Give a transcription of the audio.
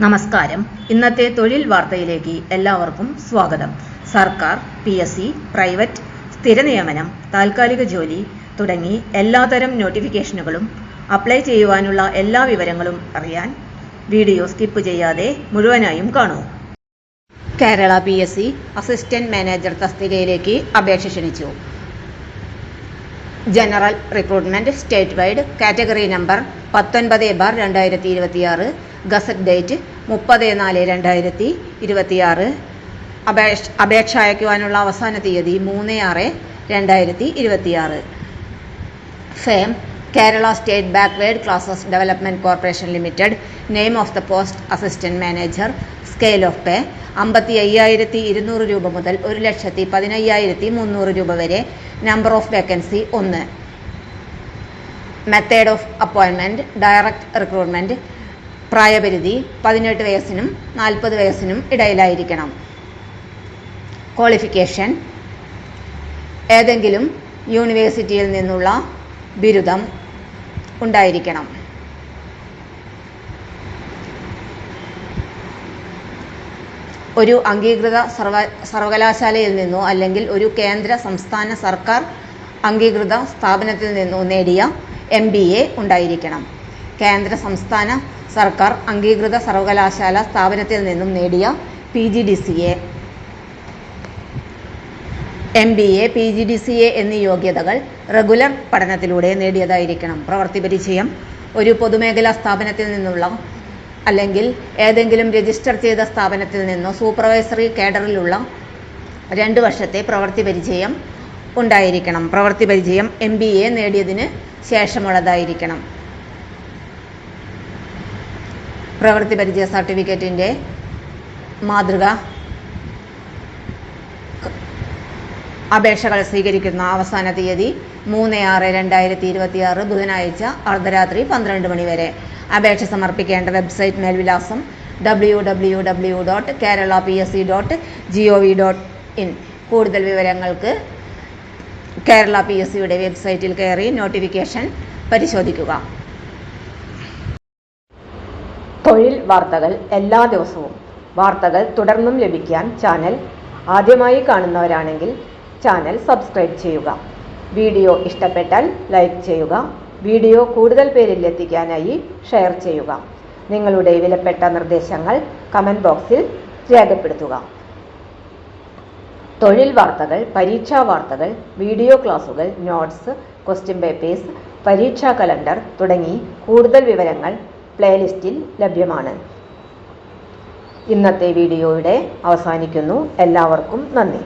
നമസ്കാരം. ഇന്നത്തെ തൊഴിൽ വാർത്തയിലേക്ക് എല്ലാവർക്കും സ്വാഗതം. സർക്കാർ, PSC, പ്രൈവറ്റ്, സ്ഥിര നിയമനം, താൽക്കാലിക ജോലി തുടങ്ങി എല്ലാതരം നോട്ടിഫിക്കേഷനുകളും അപ്ലൈ ചെയ്യുവാനുള്ള എല്ലാ വിവരങ്ങളും അറിയാൻ വീഡിയോ സ്കിപ്പ് ചെയ്യാതെ മുഴുവനായും കാണൂ. കേരള PSC അസിസ്റ്റന്റ് മാനേജർ തസ്തികയിലേക്ക് അപേക്ഷ ക്ഷണിച്ചു. General recruitment state wide category number 19/2026, gazette date 30/4/2026. അപേക്ഷ അയക്കുവാനുള്ള അവസാന തീയതി 3/6/2026. Firm Kerala state backward classes development corporation limited. Name of the post assistant manager. Scale of pay 55,200 രൂപ മുതൽ 1,15,300 രൂപ വരെ. Number of vacancy 1. Method of അപ്പോയിൻമെന്റ് ഡയറക്റ്റ് റിക്രൂട്ട്മെന്റ്. പ്രായപരിധി 18 വയസ്സിനും 40 വയസ്സിനും ഇടയിലായിരിക്കണം. ക്വാളിഫിക്കേഷൻ ഏതെങ്കിലും യൂണിവേഴ്സിറ്റിയിൽ നിന്നുള്ള ബിരുദം ഉണ്ടായിരിക്കണം. ഒരു അംഗീകൃത സർവകലാശാലയിൽ നിന്നോ അല്ലെങ്കിൽ ഒരു കേന്ദ്ര സംസ്ഥാന സർക്കാർ അംഗീകൃത സ്ഥാപനത്തിൽ നിന്നോ നേടിയ MBA ഉണ്ടായിരിക്കണം. കേന്ദ്ര സംസ്ഥാന സർക്കാർ അംഗീകൃത സർവകലാശാല സ്ഥാപനത്തിൽ നിന്നും നേടിയ PGDCA, MBA, PGDCA എന്നീ യോഗ്യതകൾ റെഗുലർ പഠനത്തിലൂടെ നേടിയതായിരിക്കണം. പ്രവൃത്തി പരിചയം ഒരു പൊതുമേഖലാ സ്ഥാപനത്തിൽ നിന്നുള്ള അല്ലെങ്കിൽ ഏതെങ്കിലും രജിസ്റ്റർ ചെയ്ത സ്ഥാപനത്തിൽ നിന്നോ സൂപ്പർവൈസറി കേഡറിലുള്ള 2 വർഷത്തെ പ്രവൃത്തി പരിചയം ഉണ്ടായിരിക്കണം. പ്രവൃത്തി പരിചയം MBA നേടിയതിന് ശേഷമുള്ളതായിരിക്കണം. പ്രവൃത്തി പരിചയ സർട്ടിഫിക്കറ്റിൻ്റെ മാതൃക അപേക്ഷകൾ സ്വീകരിക്കുന്ന അവസാന തീയതി 3/6/2026, ബുധനാഴ്ച അർദ്ധരാത്രി 12 മണി വരെ. അപേക്ഷ സമർപ്പിക്കേണ്ട വെബ്സൈറ്റ് മേൽവിലാസം www.keralapsc.gov.in. കൂടുതൽ വിവരങ്ങൾക്ക് കേരള PSCയുടെ വെബ്സൈറ്റിൽ കയറി നോട്ടിഫിക്കേഷൻ പരിശോധിക്കുക. തൊഴിൽ വാർത്തകൾ എല്ലാ ദിവസവും. വാർത്തകൾ തുടർന്നും ലഭിക്കാൻ ചാനൽ ആദ്യമായി കാണുന്നവരാണെങ്കിൽ ചാനൽ സബ്സ്ക്രൈബ് ചെയ്യുക. വീഡിയോ ഇഷ്ടപ്പെട്ടാൽ ലൈക്ക് ചെയ്യുക. വീഡിയോ കൂടുതൽ പേരിൽ എത്തിക്കാനായി ഷെയർ ചെയ്യുക. നിങ്ങളുടെ വിലപ്പെട്ട നിർദ്ദേശങ്ങൾ കമൻറ്റ് ബോക്സിൽ രേഖപ്പെടുത്തുക. തൊഴിൽ വാർത്തകൾ, പരീക്ഷാ വാർത്തകൾ, വീഡിയോ ക്ലാസുകൾ, നോട്ട്സ്, ക്വസ്റ്റ്യൻ പേപ്പേഴ്സ്, പരീക്ഷാ കലണ്ടർ തുടങ്ങി കൂടുതൽ വിവരങ്ങൾ പ്ലേലിസ്റ്റിൽ ലഭ്യമാണ്. ഇന്നത്തെ വീഡിയോയുടെ അവസാനിക്കുന്നു. എല്ലാവർക്കും നന്ദി.